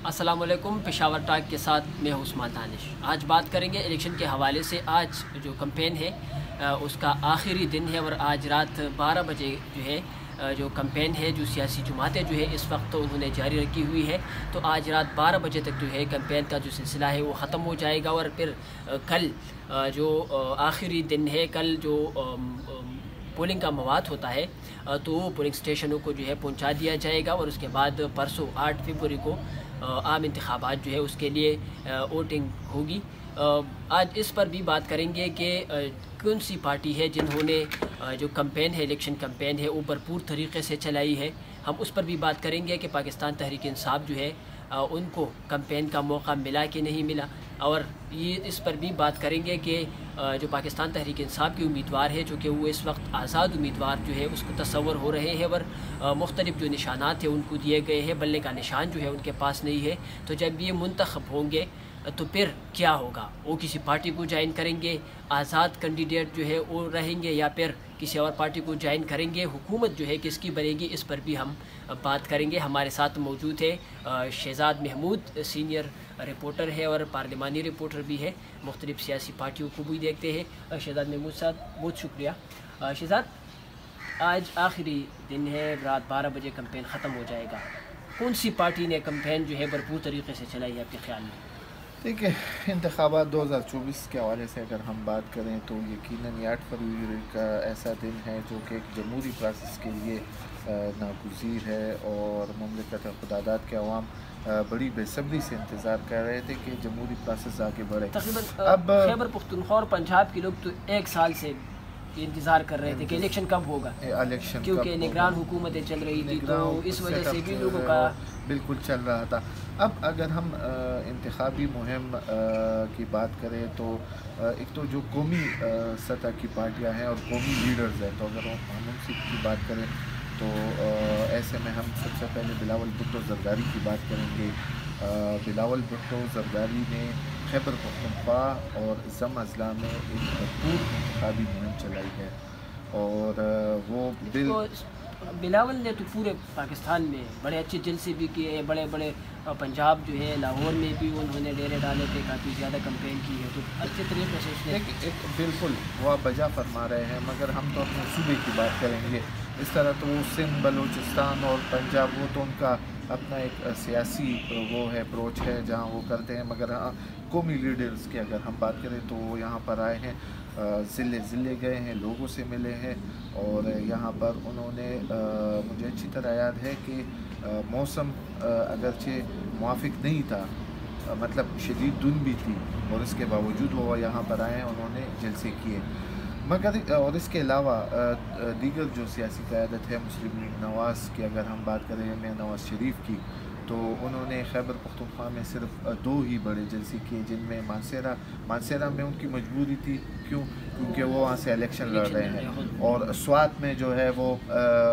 अस्सलामुअलैकुम। पेशावर टाक के साथ मैं हूं उस्मान दानिश। आज बात करेंगे इलेक्शन के हवाले से। आज जो कैंपेन है उसका आखिरी दिन है और आज रात 12 बजे जो है जो कैंपेन है, जो सियासी जमातें जो है इस वक्त उन्होंने जारी रखी हुई है। तो आज रात 12 बजे तक जो है कैंपेन का जो सिलसिला है वो ख़त्म हो जाएगा और फिर कल जो आखिरी दिन है, कल जो पोलिंग का मवाद होता है तो वो पोलिंग स्टेशनों को जो है पहुंचा दिया जाएगा और उसके बाद परसों 8 फरवरी को आम इंतखाबात जो है उसके लिए वोटिंग होगी। आज इस पर भी बात करेंगे कि कौन सी पार्टी है जिन्होंने जो कैंपेन है, इलेक्शन कैंपेन है, वो भरपूर तरीके से चलाई है। हम उस पर भी बात करेंगे कि पाकिस्तान तहरीक इंसाफ जो है उनको कैंपेन का मौका मिला कि नहीं मिला, और ये इस पर भी बात करेंगे कि जो पाकिस्तान तहरीक इंसाफ के उम्मीदवार है, जो कि वो इस वक्त आज़ाद उम्मीदवार जो है उसको तस्वर हो रहे हैं और मुख्तलिफ जो निशानात हैं उनको दिए गए हैं, बल्ले का निशान जो है उनके पास नहीं है। तो जब ये मुंतखब होंगे तो फिर क्या होगा? वो किसी पार्टी को ज्वाइन करेंगे, आज़ाद कैंडिडेट जो है वो रहेंगे, या फिर किसी और पार्टी को ज्वाइन करेंगे? हुकूमत जो है किसकी बनेगी, इस पर भी हम बात करेंगे। हमारे साथ मौजूद है शहजाद महमूद, सीनियर रिपोर्टर है और पार्लिमानी रिपोर्टर भी है, मुख्तलिफ सियासी पार्टियों को भी देखते हैं। शहजाद महमूद साहब, बहुत शुक्रिया। शहजाद, आज आखिरी दिन है, रात 12 बजे कैंपेन ख़त्म हो जाएगा। कौन सी पार्टी ने कैंपेन जो है भरपूर तरीके से चलाई है आपके ख्याल में? देखिए, इंतखाबात 2024 के हवाले से अगर हम बात करें तो यकीनन 8 फरवरी का ऐसा दिन है जो कि एक जमहूरी प्रोसेस के लिए नागुज़ीर है और मुमलिकत खुदादाद के अवाम बड़ी बेसब्री से इंतज़ार कर रहे थे कि जमहूरी प्रोसेस आगे बढ़े। तकरीबन अब खैबर पख्तूनख्वा और पंजाब के लोग तो 1 साल से इंतज़ार कर रहे थे कि इलेक्शन कब होगा, इलेक्शन क्योंकि निगरान हुकूमतें चल रही थी, तो इस वजह से भी लोगों का बिल्कुल चल रहा था। अब अगर हम इंतखाबी मुहिम की बात करें तो एक तो जो कौमी सतह की पार्टियां हैं और कौमी लीडर्स हैं, तो अगर हम उनसे की बात करें तो ऐसे में हम सबसे पहले बिलावल भुट्टो ज़रदारी की बात करेंगे। बिलावल भुट्टो ज़रदारी ने खैबर पख्तूनख्वा और ज़म अज़ला में एक भरपूर इंतखाबी मुहिम चलाई है और वो बिलावल ने तो पूरे पाकिस्तान में बड़े अच्छे जलसे भी किए, बड़े बड़े पंजाब जो है लाहौर में भी उन्होंने डेरे डाले थे, काफ़ी ज़्यादा कैंपेन की है, तो अच्छे तरीके से उसने एक बिल्कुल वो आप बजा फरमा रहे हैं। मगर हम तो अपने सूबे की बात करेंगे। इस तरह तो वो सिंध, बलूचिस्तान और पंजाब वो तो उनका अपना एक सियासी वो है, अप्रोच है जहाँ वो करते हैं। मगर हाँ, कौमी लीडर्स की अगर हम बात करें तो वो यहाँ पर आए हैं, ज़िले गए हैं, लोगों से मिले हैं और यहाँ पर उन्होंने मुझे अच्छी तरह याद है कि मौसम अगरचे मुआफ़िक नहीं था, मतलब शदीद धुंध भी थी और इसके बावजूद वो यहाँ पर आए हैं, उन्होंने जलसे किए। मगर और इसके अलावा दीगर जो सियासी क़यादत है मुस्लिम लीग नवाज़ की अगर हम बात करें, मियां नवाज़ शरीफ की, तो उन्होंने खैबर पख्तूनख्वा में सिर्फ 2 ही बड़े जलसे किए, जिनमें मानसेरा में उनकी मजबूरी थी। क्योंकि वो वहाँ से इलेक्शन लड़ रहे हैं, और स्वात में जो है वो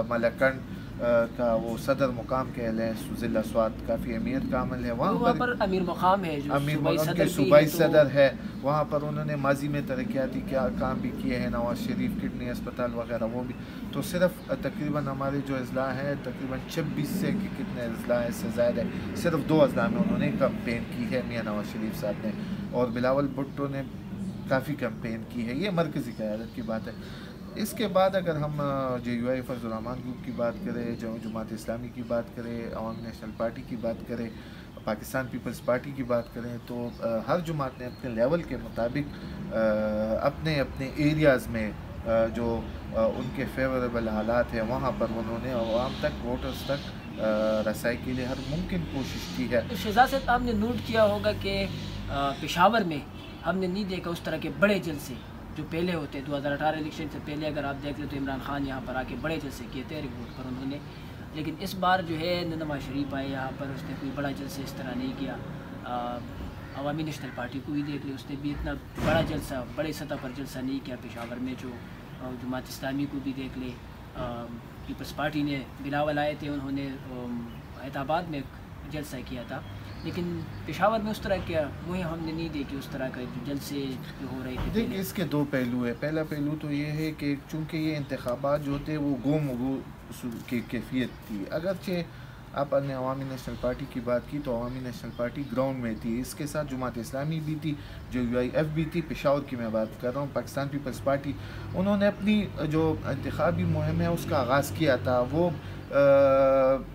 मलकंड का वो सदर मुकाम कह लें, ज़िला स्वात काफ़ी अहमियत का अमल है। वहाँ पर अमीर मकाम है, जो अमीर मकाम के सूबाई सदर है। वहाँ पर उन्होंने माजी में तरक्याती क्या काम भी किए हैं, नवाज़ शरीफ किडनी अस्पताल वगैरह वो भी। तो सिर्फ तकरीबन हमारे जो अजला हैं तकरीबन 26 से कि कितने अजला हैं इससे ज़्यादा है, सिर्फ 2 अजला में उन्होंने कैंपेन की है, मियां नवाज़ शरीफ साहब ने, और बिलावल भुट्टो ने काफ़ी कैंपेन की है। ये मरकज़ी क़यादत की बात है। इसके बाद अगर हम JUI फजल रहमान ग्रुप की बात करें, जमात इस्लामी की बात करें, अवाम नेशनल पार्टी की बात करें, पाकिस्तान पीपल्स पार्टी की बात करें, तो हर जमात ने अपने लेवल के मुताबिक अपने अपने एरियाज़ में जो उनके फेवरेबल हालात हैं वहाँ पर उन्होंने अवाम तक, वोटर्स तक रसाई के लिए हर मुमकिन कोशिश की है। तो शहजाद साहब, आपने नोट किया होगा कि पेशावर में हमने नहीं देखा उस तरह के बड़े जलसे जो पहले होते। 2018 इलेक्शन से पहले अगर आप देख लें तो इमरान खान यहाँ पर आके बड़े जलसे किए थे रिपोर्ट पर उन्होंने, लेकिन इस बार जो है नवाज़ शरीफ आए यहाँ पर, उसने कोई बड़ा जलसे इस तरह नहीं किया। अवामी नेशनल पार्टी को भी देख ले, उसने भी इतना बड़ा जलसा, बड़े सतह पर जलसा नहीं किया पेशावर में। जो जमात इस्लामी को भी देख ले, पीपल्स पार्टी ने बिलावल आए थे, उन्होंने हैदराबाद में जलसा किया था, लेकिन पेशावर में उस तरह क्या मुहिम हमने नहीं देखी, उस तरह का जलसे जो हो रहे थे। देखिए, इसके 2 पहलू है। पहला पहलू तो ये है कि चूँकि ये इंतखाबात जो थे वो गोम की कैफियत थी, अगरचे آپ نے عوامی نیشنل پارٹی کی بات کی تو عوامی نیشنل پارٹی گراؤنڈ میں تھی، اس کے ساتھ جماعت اسلامی بھی تھی، جو UIF بھی تھی، پشاور کی میں بات کر رہا ہوں، پاکستان پیپلز پارٹی، انہوں نے اپنی جو انتخابی مہم ہے اس کا آغاز کیا تھا۔ وہ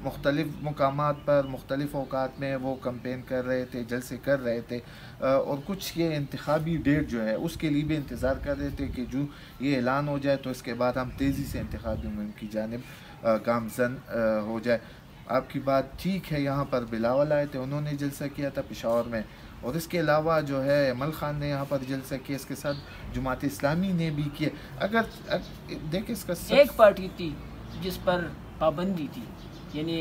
مختلف مقامات پر مختلف اوقات میں وہ کمپین کر رہے تھے، جلسے کر رہے تھے، اور کچھ یہ انتخابی ڈیٹ جو ہے اس کے لیے بھی انتظار کر رہے تھے کہ جو یہ اعلان ہو جائے تو اس کے بعد ہم تیزی سے انتخابی مہم کی جانب گامزن ہو جائے۔ آپ کی بات ٹھیک ہے، یہاں پر بلاول آئے تھے، انہوں نے جلسہ کیا تھا پشاور میں، اور اس کے علاوہ جو ہے عمل خان نے یہاں پر جلسہ کیا، اس کے ساتھ جماعت اسلامی نے بھی کیا۔ اگر دیکھیں اس کا ایک پارٹی تھی جس پر پابندی تھی، یعنی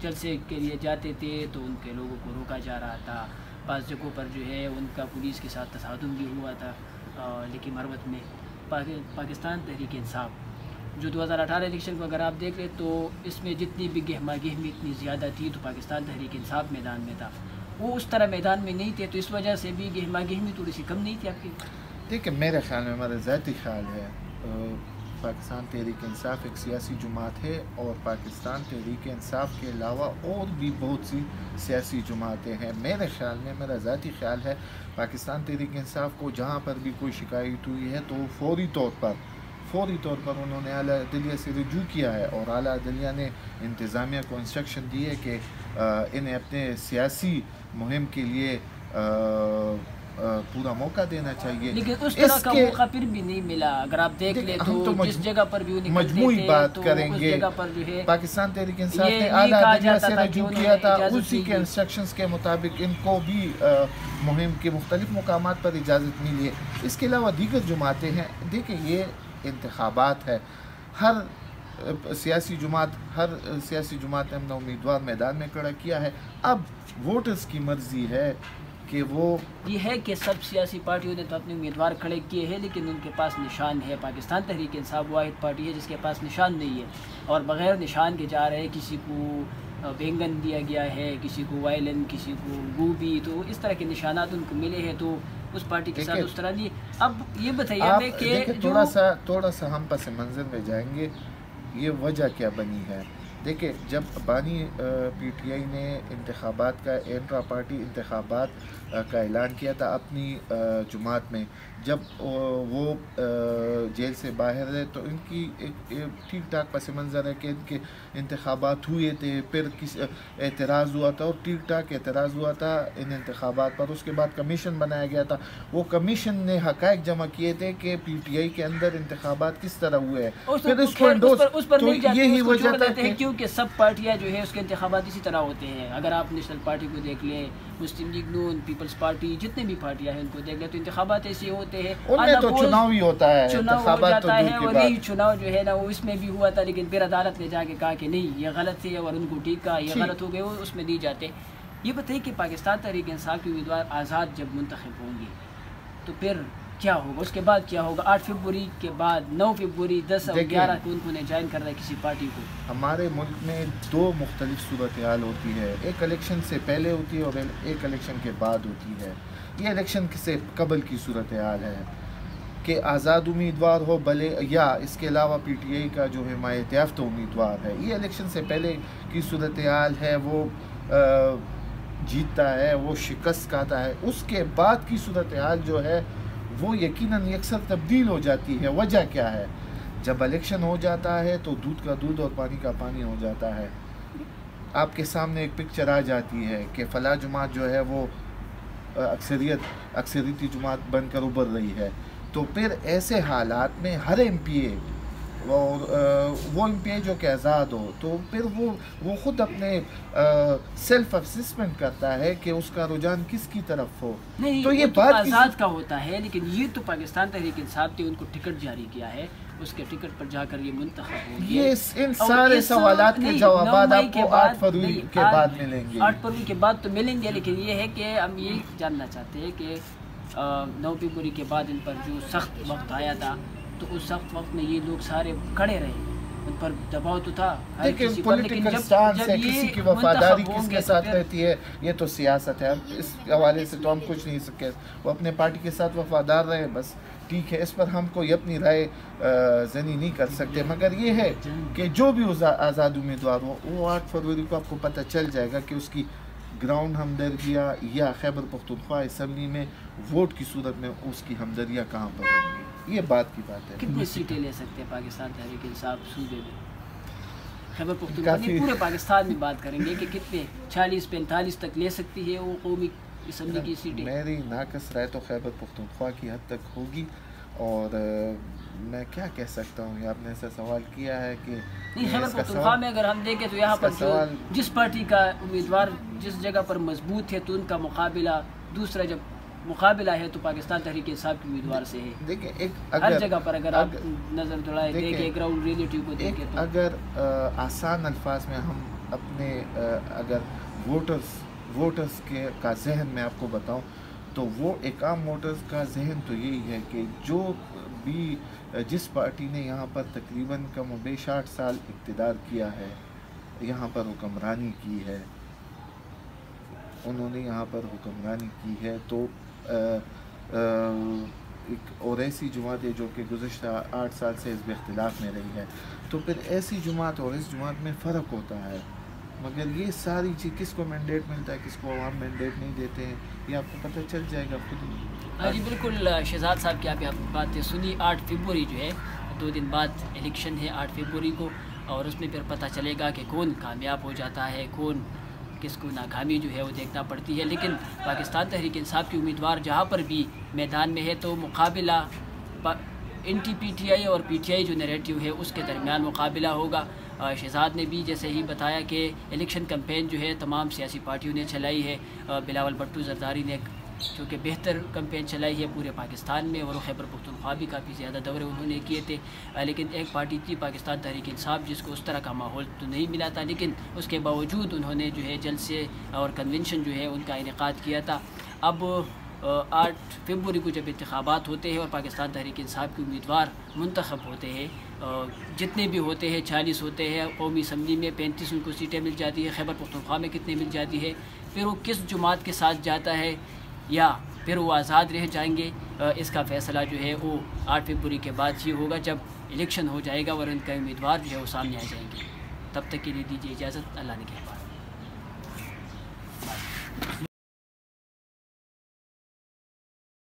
جلسے کے لیے جاتے تھے تو ان کے لوگوں کو روکا جا رہا تھا، بعض جگہوں پر جو ہے ان کا پولیس کے ساتھ تصادم بھی ہوا تھا، لیکن مروت میں پاکستان تحریک انصاف جو 2018 الیکشن کو اگر آپ دیکھ لیں تو اس میں جتنی بھی گہما گہمی اتنی زیادہ تھی تو پاکستان تحریک انصاف میدان میں تھا، وہ اس طرح میدان میں نہیں تھے، تو اس وجہ سے بھی گہما گہمی تھوڑی سی کم نہیں تھی آپ کی؟ دیکھیں میرے خیال میں، ہمارا ذاتی خیال ہے، پاکستان تحریک انصاف ایک سیاسی جماعت ہے، اور پاکستان تحریک انصاف کے علاوہ اور بھی بہت سی سیاسی جماعتیں ہیں۔ میرے خیال میں، میرا ذاتی خیال ہے، پاکستان تحریک انصاف کو جہاں پر بھی کوئی شکایت ہوئی ہے تو فوری طور پر انہوں نے اعلیٰ عدلیہ سے رجوع کیا ہے، اور اعلیٰ عدلیہ نے انتظامیہ کو انسٹرکشن دی ہے کہ انہیں اپنے سیاسی مہم کے لیے پورا موقع دینا چاہیے، لیکن اس طرح کا موقع پھر بھی نہیں ملا۔ اگر آپ دیکھ لیں تو جس جگہ پر بھی مجموعی بات کریں گے، پاکستان تحریک انصاف نے اعلیٰ عدلیہ سے رجوع کیا تھا، اسی کے انسٹرکشنز کے مطابق ان کو بھی مہم کے مختلف مقامات پر اجازت ملی ہے۔ اس کے علاوہ دیگر جماعتیں ہیں، دیکھیں یہ انتخابات ہے، ہر سیاسی جماعت نے اپنا امیدوار میدان میں کھڑا کیا ہے، اب ووٹرز کی مرضی ہے کہ وہ یہ ہے کہ سب سیاسی پارٹیوں نے تو اپنے امیدوار کھڑے کیے ہیں، لیکن ان کے پاس نشان ہے۔ پاکستان تحریک انصاف واحد پارٹی ہے جس کے پاس نشان نہیں ہے، اور بغیر نشان کے جا رہے ہیں، کسی کو بینگن دیا گیا ہے، کسی کو وائلن، کسی کو گوبھی، تو اس طرح کے نشانات ان کو ملے ہیں، تو اس پارٹی کے ساتھ اس طرح نہیں۔ اب یہ بتائیے ہمیں کہ تھوڑا سا ہم پس منظر میں جائیں گے، یہ وجہ کیا بنی ہے۔ دیکھیں جب بانی PTI نے انتخابات کا انٹرا پارٹی انتخابات کا اعلان کیا تھا اپنی جماعت میں، جب وہ جیل سے باہر رہے تو ان کی ایک ٹھیک ٹھاک پس منظر ہے کہ ان کے انتخابات ہوئے تھے، پھر اعتراض ہوا تھا، اور ٹھیک ٹھاک اعتراض ہوا تھا ان انتخابات پر۔ اس کے بعد کمیشن بنایا گیا تھا، وہ کمیشن نے حقائق جمع کیے تھے کہ PTI کے اندر انتخابات کس طرح ہوئے ہیں، پھر اس پر یہی وجہ تھا کہ کیونکہ سب پارٹیاں جو ہے اس کے انتخابات اسی طرح ہوتے ہیں۔ اگر آپ نیشنل پارٹی کو دیکھ لیں، مسلم لیگ نون، پیپلز پارٹی، جتنے بھی پارٹیاں ہیں ان کو دیکھ لیں تو انتخابات ایسے ہوتے ہیں، ان میں تو چناؤ ہی ہوتا ہے، چناؤ ہو جاتا ہے، اور یہی چناؤ جو ہے نا وہ اس میں بھی ہوا تھا، لیکن پھر عدالت نے جا کے کہا کہ نہیں یہ غلط ہے، اور ان کو ٹھیک کہا یہ غلط ہو گئے، وہ اس میں دی جاتے۔ یہ بتائیے کہ پاکستان تحریک انصاف کے امیدوار آزاد جب منتخب ہوں گے تو پھر کیا ہوگا، اس کے بعد کیا ہوگا؟ 8 فروری کے بعد 9 فروری 10 اور 11 کو ان کو جوائن کر رہا ہے کسی پارٹی کو۔ ہمارے ملک میں 2 مختلف صورتحال ہوتی ہے، ایک الیکشن سے پہلے ہوتی ہے اور ایک الیکشن کے بعد ہوتی ہے۔ یہ الیکشن سے قبل کی صورتحال ہے کہ آزاد امیدوار ہو بھلے، یا اس کے علاوہ PTI کا جو حمایت یافتہ امیدوار ہے۔ یہ الیکشن سے پہلے کی صورتحال ہے، وہ جیتتا ہے، وہ شکست کھاتا ہے۔ اس کے بعد کی صورتحال جو ہے وہ یقیناً اکثر تبدیل ہو جاتی ہے۔ وجہ کیا ہے؟ جب الیکشن ہو جاتا ہے تو دودھ کا دودھ اور پانی کا پانی ہو جاتا ہے، آپ کے سامنے ایک پکچر آ جاتی ہے کہ فلاں جماعت جو ہے وہ اکثریتی جماعت بن کر ابھر رہی ہے، تو پھر ایسے حالات میں ہر MPA وہ MPA جو کہ آزاد ہو، تو پھر وہ خود اپنے سیلف اسسمنٹ کرتا ہے کہ اس کا رجحان کس کی طرف ہو۔ نہیں، تو یہ بات آزاد کا ہوتا ہے، لیکن یہ تو پاکستان تحریک انصاف نے ان کو ٹکٹ جاری کیا ہے، اس کے ٹکٹ پر جا کر یہ منتخب ہوں گے۔ ان سارے سوالات کے جوابات آپ کو 8 فروری کے بعد ملیں گے۔ 8 فروری کے بعد تو ملیں گے، لیکن یہ ہے کہ ہم یہ جاننا چاہتے ہیں کہ 9 فروری کے بعد ان پر جو سخت وقت آیا تھا، تو اس سخت وقت میں یہ لوگ سارے کھڑے رہے، उन पर दबाव तो था हर देखिए किसी पर, लेकिन पॉलिटिकल स्टांस है, जब किसी की ये वफादारी मुंतखब किसके होंगे साथ तो रहती है, ये तो सियासत है। अब इस हवाले से तो हम कुछ नहीं सके, वो अपने पार्टी के साथ वफादार रहे बस, ठीक है। इस पर हम कोई अपनी राय ज़नी नहीं कर सकते, मगर ये है कि जो भी आज़ाद उम्मीदवार हो, वो 8 फरवरी को आपको पता चल जाएगा कि उसकी ग्राउंड हमदर्दियाँ या खैबर पख्तूनख्वा असम्बली में वोट की सूरत में उसकी हमदर्दियाँ कहाँ पर होंगी, ये बात की बात है। कितनी सीटें ले सकते हैं पाकिस्तान तहरीक इंसाफ सूबे में, खैबर पख्तूनख्वा नहीं पूरे पाकिस्तान में बात करेंगे कि कितने 40-45 तक ले सकती है वो कौमी असम्बली की सीटें? मेरी नाकस राय तो खैबर पख्तूनख्वा की हद तक होगी, और मैं क्या कह सकता हूँ, ये आपने ऐसा सवाल किया है कि नहीं, खैबर पख्तूनख्वा में अगर हम देखें तो यहाँ पर जिस पार्टी का उम्मीदवार जिस जगह पर मजबूत है तो उनका मुकाबला, दूसरा जब मुकाबला है तो पाकिस्तान तहरीक इंसाफ के उम्मीदवार से है। देखिए एक हर जगह पर अगर आप नज़र दौड़ाए देखें ग्राउंड रियलिटी को देखें तो अगर आसान अल्फाज में हम अपने अगर वोटर्स के का जहन में आपको बताऊं तो वो एक आम वोटर्स का जहन तो यही है कि जो भी जिस पार्टी ने यहाँ पर तकरीबन कम व बेश 60 साल इक़्तिदार किया है, यहाँ पर हुक्मरानी की है, उन्होंने यहाँ पर हुक्मरानी की है, तो एक और ऐसी जमात है जो कि गुज़श्ता 8 साल से इस इख्तिलाफ में रही है, तो फिर ऐसी जमात और इस जमात में फ़र्क होता है। मगर ये सारी चीज़ किसको मैंडेट मिलता है, किसको अवाम मैंडेट नहीं देते हैं, ये आपको पता चल जाएगा खुद ही। हाँ जी बिल्कुल, शहजाद साहब की आप बातें सुनी। 8 फरवरी जो है 2 दिन बाद इलेक्शन है 8 फरवरी को, और उसमें फिर पता चलेगा कि कौन कामयाब हो जाता है, कौन किसको नाकामी जो है वो देखना पड़ती है। लेकिन पाकिस्तान तहरीक इंसाफ के उम्मीदवार जहाँ पर भी मैदान में है तो मुकाबला NTPTI और PTI जो नैरेटिव है उसके दरमियान मुकाबला होगा। शहजाद ने भी जैसे ही बताया कि इलेक्शन कैंपेन जो है तमाम सियासी पार्टियों ने चलाई है। बिलावल भुट्टो जरदारी ने जो कि बेहतर कैंपेन चलाई है पूरे पाकिस्तान में, और खैबर पख्तूनख्वा भी काफ़ी ज़्यादा दौरे उन्होंने किए थे। लेकिन एक पार्टी थी पाकिस्तान तहरीक इंसाफ जिसको उस तरह का माहौल तो नहीं मिला था, लेकिन उसके बावजूद उन्होंने जो है जलसे और कन्वेंशन जो है उनका इनेकाद किया था। अब 8 फरवरी को जब इंतखाबात होते हैं और पाकिस्तान तहरीक इंसाफ के उम्मीदवार मुंतखब होते हैं, जितने भी होते हैं 40 होते हैं, कौमी असम्बली में 35 उनको सीटें मिल जाती है, खैबर पख्तूनख्वा में कितने मिल जाती है, फिर वो किस जमात के साथ जाता है या फिर वो आज़ाद रह जाएंगे, इसका फ़ैसला जो है वो 8 फरवरी के बाद ही होगा जब इलेक्शन हो जाएगा और उनका उम्मीदवार जो है वो सामने आ जाएंगे। तब तक के लिए दीजिए इजाज़त, अल्लाह ने कहा।